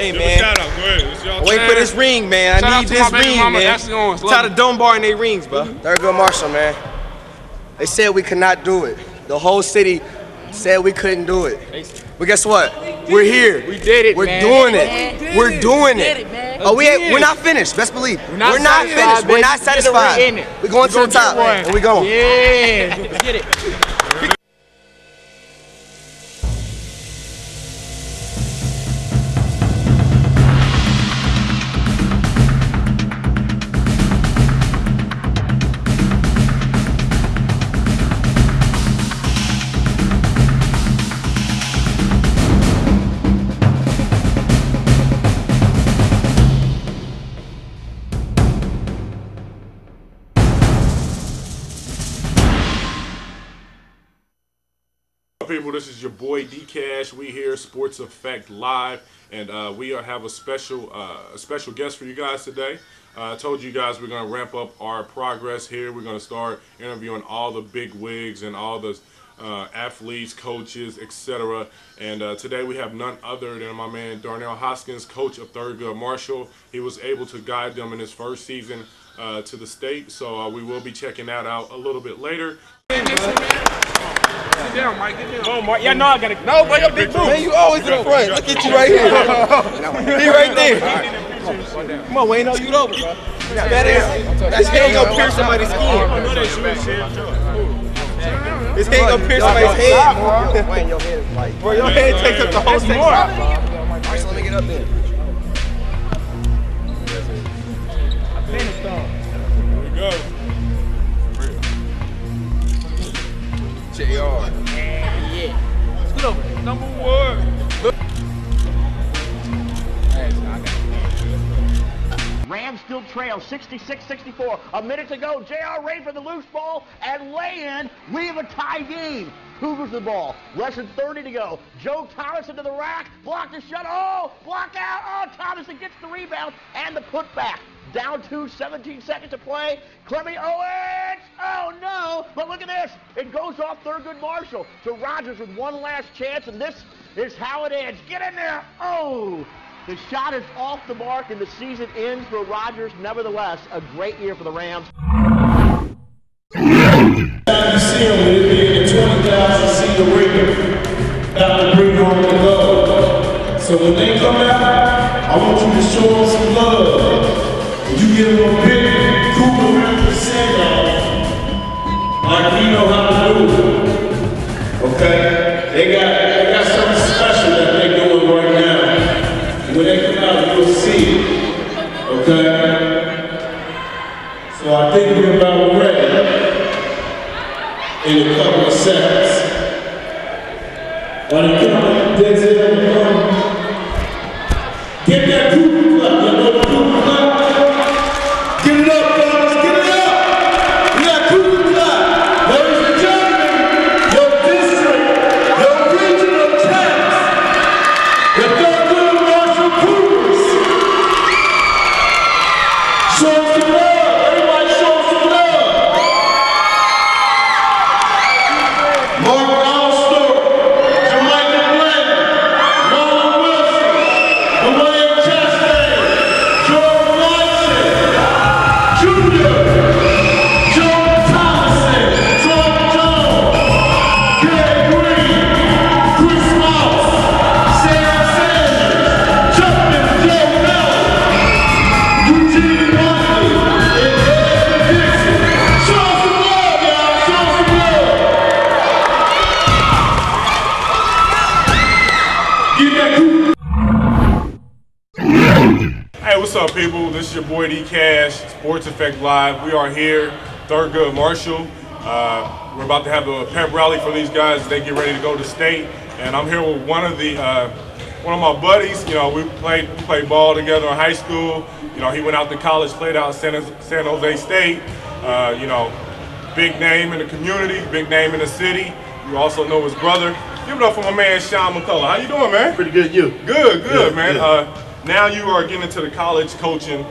Hey, man. Shout out. Go ahead. It's y'all Wait for this ring, man. I need this ring, man. I'm tired of dome bar in their rings, bro. Thurgood Marshall, man. They said we could not do it. The whole city said we couldn't do it. But guess what? We're here. We did it, We're man. doing it. We're doing it. Oh, we're not finished. Best believe. We're not finished. We're not satisfied. We're going to the top, and we going. Yeah. Let's get it. People, this is your boy D Cash. We here, Sports Effect Live, and we have a special guest for you guys today. I told you guys we're going to ramp up our progress here. We're going to start interviewing all the big wigs and all the athletes, coaches, etc. And today we have none other than my man Darnell Hoskins, coach of Thurgood Marshall. He was able to guide them in his first season to the state, so we will be checking that out a little bit later. Get down, Mike. Get down. Oh, Mark. Yeah, no, I got to. No, bro, your big boots. Man, you always in the front. Look at you right here. He right there. Come on, Wayne. No, you over, bro. This ain't gonna pierce somebody's skin. This ain't gonna pierce somebody's head. Wayne, your head is like. Bro, your head takes up the whole section. All right, so let me get up there. Here we go. JR. Yeah. Scoot over. Number one. Rams still trail 66-64. A minute to go. JR ready for the loose ball and lay in. We have a tie game. Cougars the ball. Less than 30 to go. Joe Thomas into the rack. Block the shot. Oh, block out. Oh, Thomason gets the rebound and the putback. Down to 17 seconds to play. Clemmy Owens. Oh, no. But look at this. It goes off Thurgood Marshall to Rogers with one last chance, and this is how it ends. Get in there. Oh. The shot is off the mark, and the season ends for Rogers. Nevertheless, a great year for the Rams. You see them with it being 20,000 seat arena, have to bring home the love. So when they come out, I want you to show them some love. When you give them a big Cougar send-off, like we know how to do it. Okay? They got something special that they're doing right now. When they come out, you'll see it. Okay? So I think we're about ready in a couple of seconds. On the count, Denzel, get that Cougar clap. You know the Cougar clap? Get it up, fellas. Get it up. We got Cougar clap. Ladies and gentlemen, your district, your regional champs, the Thurgood Marshall Cougars. Show some love. Everybody show some love. Mark Alstor, Jamaica Glenn, Marlon Wilson, William Chastain, Jordan Watson, Jr., Joe Thomason, Tom Jones, Gary Green, Chris Moss, Sarah Sanders, Justin Joe Bell, Eugene Wiley, and Ed Dixon. Show some love, y'all. Show some love. Get that Cougar. Hey, what's up, people? This is your boy D Cash, Sports Effect Live. We are here, Thurgood Marshall. We're about to have a pep rally for these guys as they get ready to go to state. And I'm here with one of my buddies. You know, we played ball together in high school. You know, he went out to college, played out at San Jose State. You know, big name in the community, big name in the city. You also know his brother. Give it up for my man Sean McCullough. How you doing, man? Pretty good, you. Good, man. Now you are getting into the college coaching.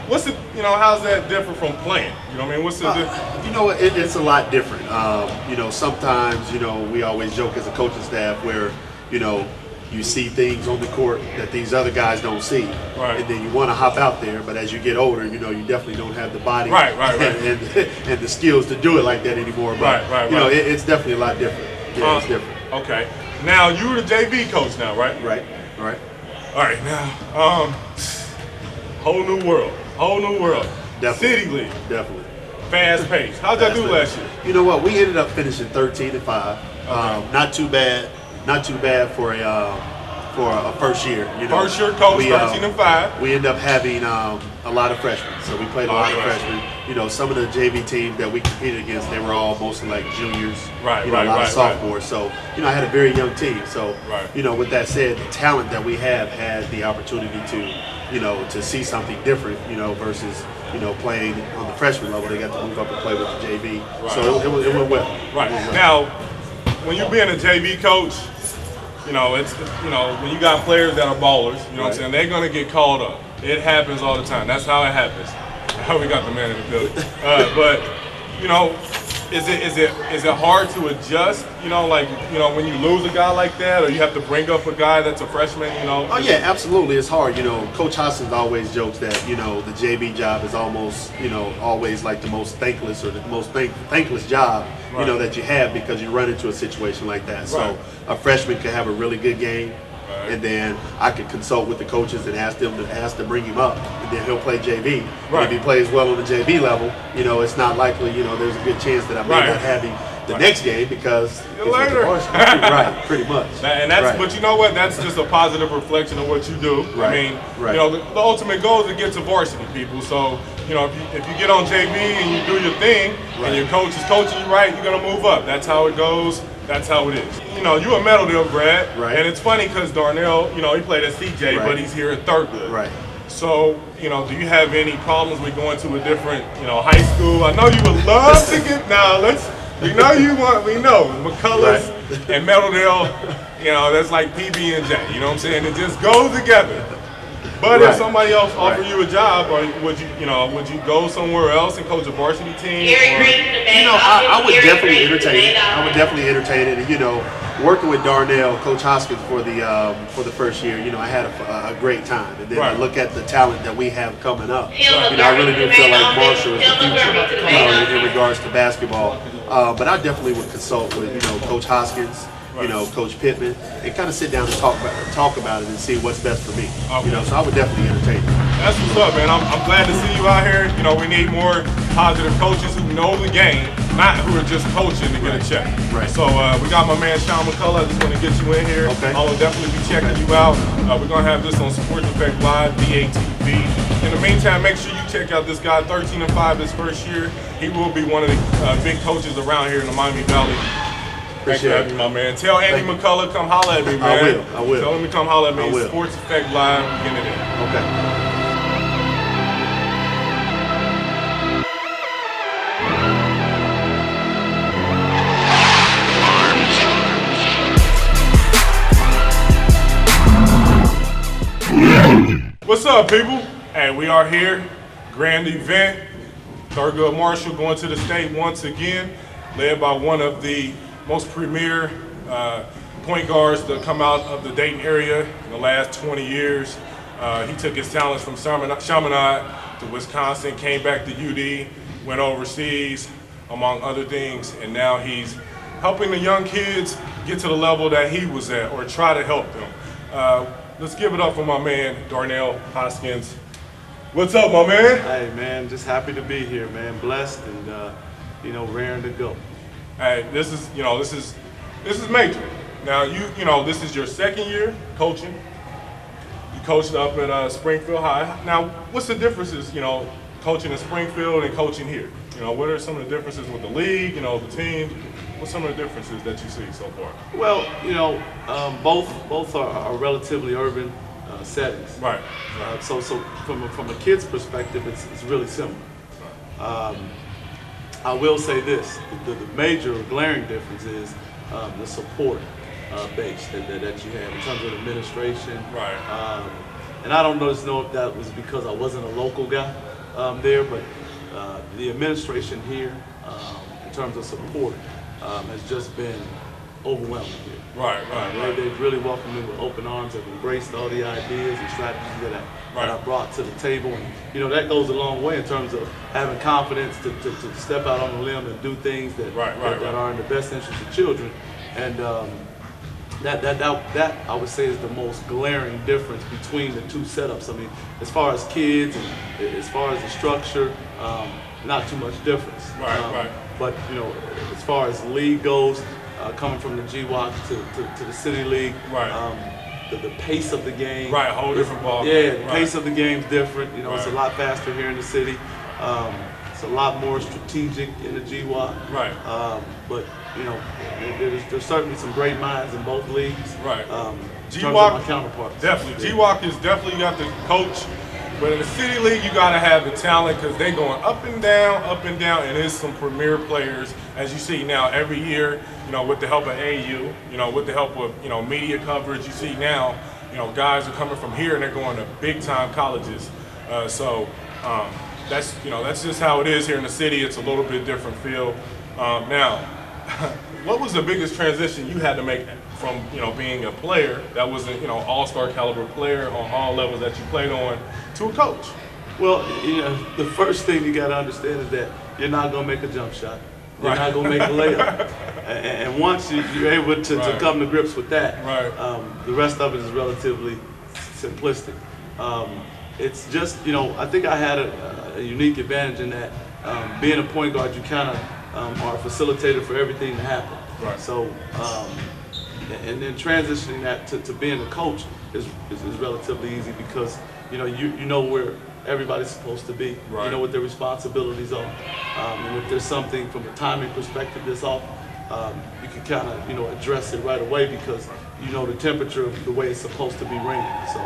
What's it? You know, how's that different from playing? You know what I mean? What's the difference? You know, it's a lot different. You know, sometimes, you know, we always joke as a coaching staff where, you know, you see things on the court that these other guys don't see, right. and then you want to hop out there. But as you get older, you know, you definitely don't have the body and the skills to do it like that anymore. But you know, it's definitely a lot different. Yeah, it's different. Okay. Now you're the JV coach now, right? Right. All right. Now, whole new world. Definitely. City league. Definitely. Fast pace. How'd y'all do last year? You know what? We ended up finishing 13-5. Okay. Not too bad. Not too bad for a first year. You know, first year coach, 13-5. We ended up having a lot of freshmen, so we played a lot of freshmen. You know, some of the JV teams that we competed against, they were all mostly like juniors. Right, you know, a lot of sophomores. So you know, I had a very young team. So you know, with that said, the talent that we have had the opportunity to, you know, to see something different. You know, versus, you know, playing on the freshman level, they got to move up and play with the JV. Right. So it went well. Right. Now, when you're being a JV coach, you know, when you got players that are ballers, you know what I'm saying, they're gonna get called up. It happens all the time. That's how it happens. We got the man in the building. But you know, is it hard to adjust? You know, like, you know, when you lose a guy like that, or you have to bring up a guy that's a freshman. You know. Oh yeah, absolutely. It's hard. You know, Coach Hoskins always jokes that, you know, the JV job is almost, you know, always like the most thankless or the most thankless job, you know, that you have, because you run into a situation like that. So a freshman could have a really good game. And then I could consult with the coaches and ask them to bring him up, and then he'll play JV. And if he plays well on the JV level, you know, it's not likely, you know, there's a good chance that I may not have him the next game because it's later. Right, pretty much. And that's, but you know what? That's just a positive reflection of what you do. I mean, you know, the ultimate goal is to get to varsity, people. So, you know, if you get on JV and you do your thing, and your coach is coaching you right, you're gonna move up. That's how it goes. That's how it is. You know, you're a Meadowdale grad, and it's funny because Darnell, you know, he played at CJ, but he's here at Thurgood. Right. So, you know, do you have any problems with going to a different, you know, high school? I know you would love to get, we know McCullough's and Meadowdale, you know, that's like PB and J, you know what I'm saying? It just goes together. But if somebody else offered you a job, or would you go somewhere else and coach a varsity team? You know, I would definitely entertain it. I would definitely entertain it. And, you know, working with Darnell, Coach Hoskins for the first year, you know, I had a great time. And then I look at the talent that we have coming up. You know, I really do feel like Marshall is the future in regards to basketball. But I definitely would consult with, you know, Coach Hoskins, you know, Coach Pittman, and kind of sit down and talk about it and see what's best for me. You know, so I would definitely entertain it. That's what's up, man. I'm glad to see you out here. You know, we need more positive coaches who know the game, not who are just coaching to get a check. So we got my man Sean McCullough. I just want to get you in here. I will definitely be checking you out. We're going to have this on Sports Effect Live, DATV. In the meantime, make sure you check out this guy, 13-5 his first year. He will be one of the big coaches around here in the Miami Valley. Thanks for having me, my man. Tell Andy McCullough, come holler at me, man. I will. Tell him to come holler at me. Sports Effect Live, beginning in. Okay. What's up, people? Hey, we are here. Grand event. Thurgood Marshall going to the state once again, led by one of the most premier point guards to come out of the Dayton area in the last 20 years. He took his talents from Chaminade to Wisconsin, came back to UD, went overseas, among other things, and now he's helping the young kids get to the level that he was at, or try to help them. Let's give it up for my man, Darnell Hoskins. What's up, my man? Hey, man, just happy to be here, man. Blessed and, you know, raring to go. Hey, this is major. Now, you know, this is your second year coaching. You coached up at Springfield High. Now, what's the differences, you know, coaching in Springfield and coaching here? You know, what are some of the differences with the league, you know, the team? What's some of the differences that you see so far? Well, you know, both are relatively urban settings. Right. So from a kid's perspective, it's really similar. I will say this: the major glaring difference is the support base that you have in terms of administration. Right. And I don't know if that was because I wasn't a local guy there, but the administration here, in terms of support, has just been overwhelming here. Right. They've really welcomed me with open arms. They've embraced all the ideas and strategies that I brought to the table. And, you know, that goes a long way in terms of having confidence to step out on a limb and do things that are in the best interest of children. And that I would say is the most glaring difference between the two setups. I mean, as far as kids and as far as the structure, not too much difference. But, you know, as far as league goes, coming from the GWAC to the City League, the pace of the game. Whole different ball. Yeah, the pace of the game's different. You know, it's a lot faster here in the city. It's a lot more strategic in the GWAC. But, you know, there's certainly some great minds in both leagues. GWAC, my counterparts. Definitely. GWAC is definitely, you got the coach. But in the City League, you got to have the talent because they're going up and down, and there's some premier players, as you see now every year, you know, with the help of AU, you know, with the help of, you know, media coverage, you see now, you know, guys are coming from here and they're going to big-time colleges. That's, you know, that's just how it is here in the city. It's a little bit different feel. Now, what was the biggest transition you had to make from, you know, being a player that was a, you know, all-star caliber player on all levels that you played on to a coach? Well, you know, the first thing you got to understand is that you're not going to make a jump shot. You're not going to make a layup. And once you're able to come to grips with that, the rest of it is relatively simplistic. It's just, you know, I think I had a unique advantage in that being a point guard, you kind of are a facilitator for everything to happen. So, and then transitioning that to being a coach is relatively easy because, you know, you know where everybody's supposed to be. You know what their responsibilities are. And if there's something from a timing perspective that's off, you can kind of, you know, address it right away because you know the temperature of the way it's supposed to be raining. So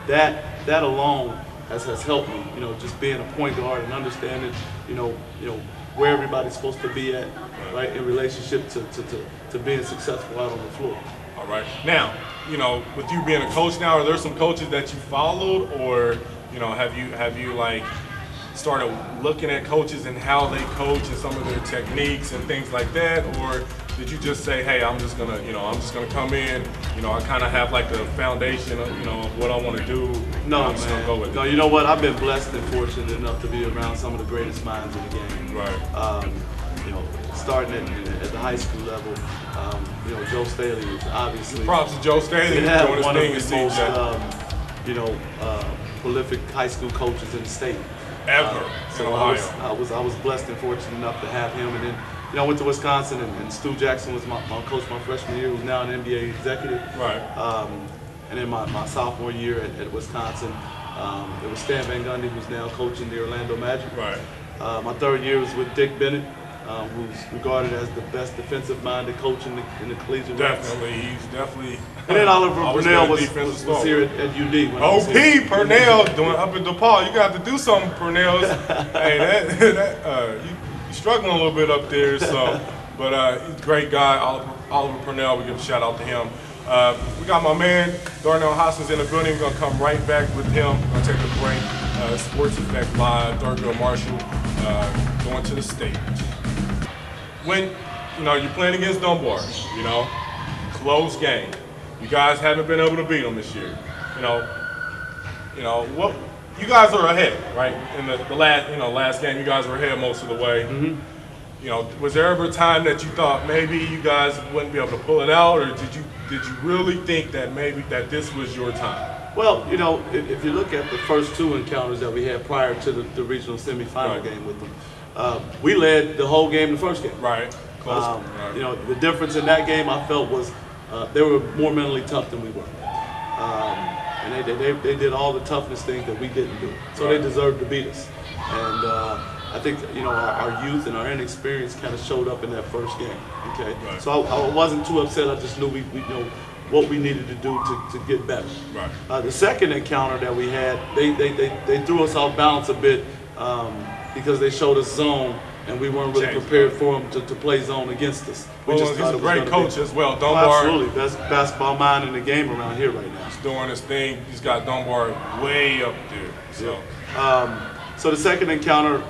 that alone has helped me, you know, just being a point guard and understanding, you know where everybody's supposed to be at, right, in relationship to being successful out on the floor. All right. Now, you know, with you being a coach now, are there some coaches that you followed, or, you know, have you like started looking at coaches and how they coach and some of their techniques and things like that, or did you just say, hey, I'm just gonna come in, you know, I kind of have like a foundation of, you know, of what I want to do. No, I'm just gonna go with it. No, you know what? I've been blessed and fortunate enough to be around some of the greatest minds in the game. You know, starting at the high school level, you know, Joe Staley is obviously. Props to Joe Staley doing his one thing of the most, you know, prolific high school coaches in the state. Ever. So I was blessed and fortunate enough to have him, and then, you know, I went to Wisconsin, and Stu Jackson was my coach my freshman year, who's now an NBA executive. And then my sophomore year at Wisconsin, it was Stan Van Gundy, who's now coaching the Orlando Magic. My third year was with Dick Bennett, who's regarded as the best defensive-minded coach in the collegiate ranks. He's definitely. And then Oliver Purnell was here at UD. OP Purnell doing up in DePaul. You got to do something, Purnell. Hey, you're struggling a little bit up there. So, but he's a great guy, Oliver Purnell. We give a shout out to him. We got my man Darnell Hoskins in the building. We're gonna come right back with him. We're gonna take a break. Sports Effect Live. Thurgood Marshall going to the stage. When, you know, you're playing against Dunbar, you know, close game. You guys haven't been able to beat them this year. You know what? You guys are ahead, right? In the last game, you guys were ahead most of the way. You know, was there ever a time that you thought maybe you guys wouldn't be able to pull it out, or did you really think that maybe that this was your time? Well, you know, if you look at the first two encounters that we had prior to the regional semifinal game with them, we led the whole game the first game. Close. You know, the difference in that game I felt was they were more mentally tough than we were. And they did all the toughness things that we didn't do. So they deserved to beat us. And I think, you know, our youth and our inexperience kind of showed up in that first game. Okay. So I wasn't too upset. I just knew we you know what we needed to do to get better. The second encounter that we had, they threw us off balance a bit because they showed us zone, and we weren't really prepared for them to play zone against us. He's a great coach as well. Dunbar, absolutely, best basketball mind in the game around here right now. He's doing his thing. He's got Dunbar way up there. So, so the second encounter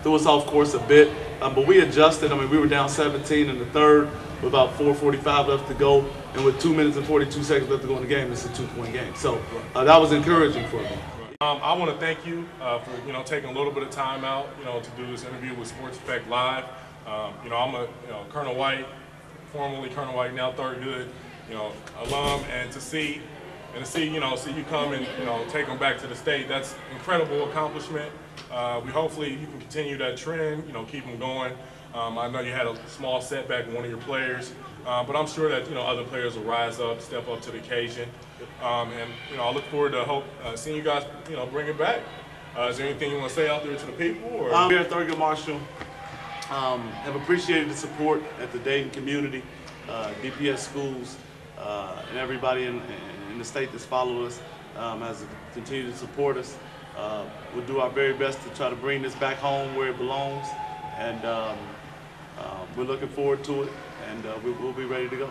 threw us off course a bit. But we adjusted. I mean, we were down 17 in the third with about 4:45 left to go, and with 2 minutes and 42 seconds left to go in the game, it's a 2-point game. So that was encouraging for me. I want to thank you for taking a little bit of time out to do this interview with Sports Effect Live. I'm a Colonel White, formerly Colonel White, now Thurgood, alum, and to see you come and take them back to the state. That's incredible accomplishment. Hopefully you can continue that trend. Keep them going. I know you had a small setback with one of your players, but I'm sure that other players will rise up, step up to the occasion, and I look forward to seeing you guys bring it back. Is there anything you want to say out there to the people? Or? Here at Thurgood Marshall, have appreciated the support at the Dayton community, DPS schools, and everybody in the state that's followed us has continued to support us. We'll do our very best to try to bring this back home where it belongs, and we're looking forward to it, and we'll be ready to go.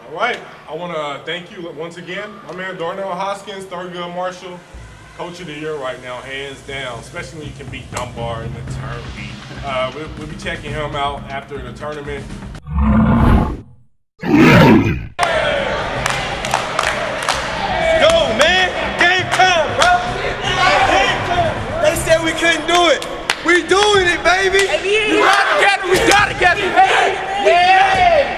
All right, I want to thank you once again, my man Darnell Hoskins, Thurgood Marshall, Coach of the Year right now, hands down, especially when you can beat Dunbar in the tournament. We'll be checking him out after the tournament. Go, man! Game time, bro! Game time! They said we couldn't do it. We doing it, baby! We got together, we got together! Hey! Yeah!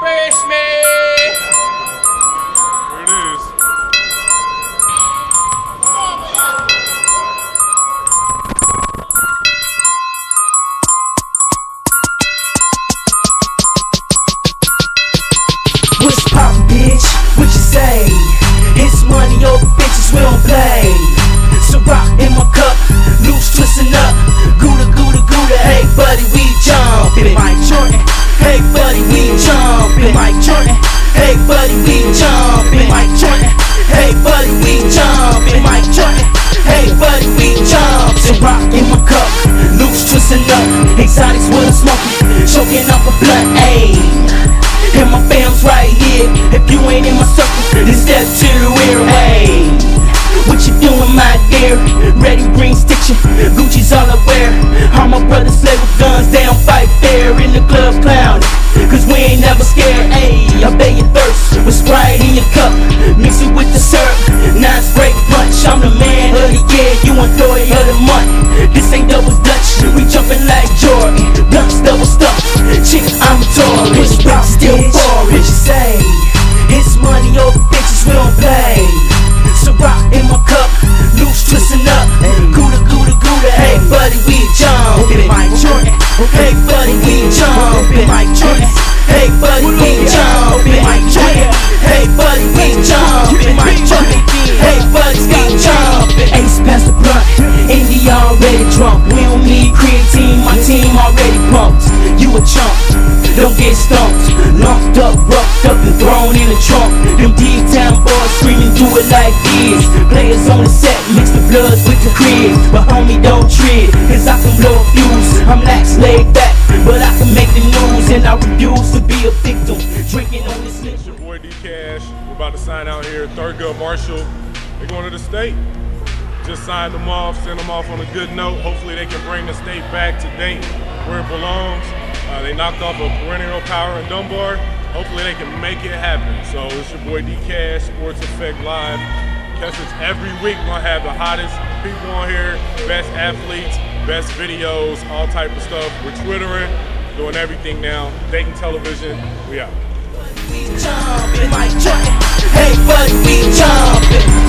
Freshman! There it is. What's poppin', bitch? What you say? It's money over bitches, we don't play. So rock in my cup, loose twistin' up. Gouda, gouda, gouda, hey buddy, we jumpin'. Mike Jordan, hey buddy, we jumpin'. Mike Jordan, hey buddy, we jumpin'. Mike Jordan, hey buddy, we jumpin'. Mike Jordan, hey buddy, we jumpin'. So rock in my cup, loose twistin' up. Exotics with a smokin', choking up a blunt, ayy. And my fam's right here. If you ain't in my circle, then step to the rear. Hey, what you doing, my dear? Ready, green stitching, Gucci's all I wear. All my brothers slay with guns, they don't fight fair. In the club clown, cause we ain't never scared. Hey, I bet you thirst with Sprite in your cup, mix it with the syrup. Now it's break punch. I'm the man of the year, you employee of the month. This ain't double Dutch, we jumping like Jordan. Blunts double stuff, chick, I'm Taurus. Rock still foreign. What you say? It's money over bitches, we don't play. So rock in my cup, loose twistin' up. Gouda, gouda, gouda, hey buddy, we jumpin'. Mike Jordan, hey buddy, we jumpin'. Mike Jordan, hey buddy, we jumpin'. Mike Jordan, hey buddy, we jumpin'. Mike Jordan, hey buddy, we jumpin'. Ace past the blunt, Indy already drunk. We don't need creatine, my team already pumped. You a chump, don't get stumped. Lumped up, roughed up, and thrown in the trunk. Them D-Town boys screaming, do it like this. Players on the set, mix the bloods with the crib. But homie, don't tread, cause I can blow a fuse. I'm lax laid back, but I can make the news. And I refuse to be a victim, drinking on this liquor. It's your boy Deon Cash. We're about to sign out here at Thurgood Marshall. They're going to the state. Just signed them off, send them off on a good note. Hopefully they can bring the state back to Dayton where it belongs. They knocked off a perennial power in Dunbar. Hopefully they can make it happen. So it's your boy Deon Cash, Sports Effect Live. Catch us every week. We're gonna have the hottest people on here, best athletes, best videos, all type of stuff. We're Twittering, doing everything now. Dayton Television, we out. We jumpin', Mike Jordan, hey buddy, we jumpin'.